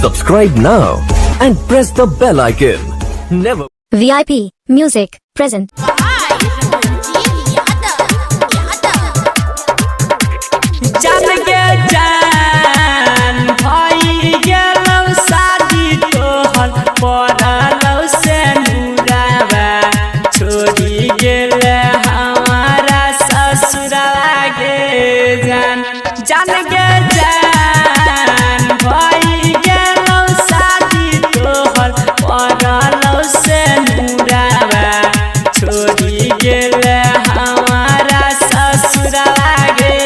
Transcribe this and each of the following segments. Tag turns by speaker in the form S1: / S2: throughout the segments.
S1: Subscribe now and press the bell icon. Never.
S2: VIP Music present.
S3: जान के जान भाई गेलौ शादी तोहर पड़लौ से नूरावा छोड़ी गेले हमारा ससुरवा गे जान जान के जान भाई गेलौ शादी तोहर पड़लौ से नूरावा छोड़ी गेले हमारा ससुरवा गे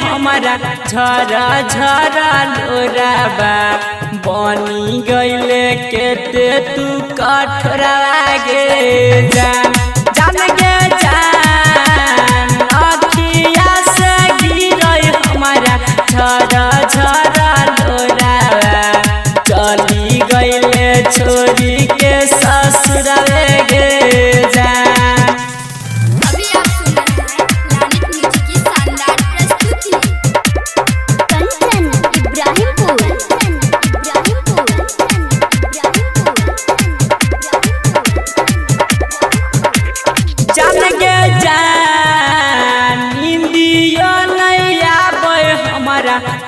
S3: हमारा झरा झरा लोराबा बनी गईले केते तू कठोरवा गे जान जान गे जान अखिया से गिरई हमारा झरा झरा लोराबा चली गईले छोरी के ससुरवे गे जान।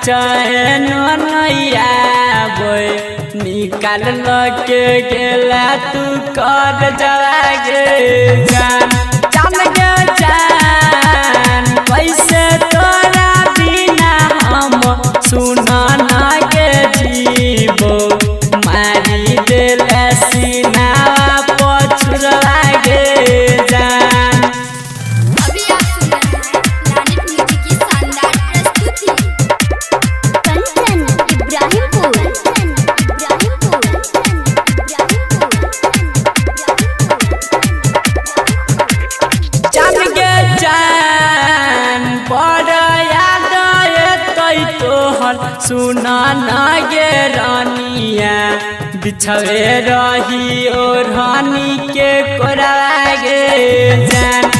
S3: चैन नैया बोय निकाल के गेला तू कर जवा गे जान जान गे जान कैसे तोरा बिना हम सुना ना के जीवो मारी देले सीनावा पछुरवा गे जान। सुना ना गे रानिया बिछवे रही और रानी के कोरा गे जान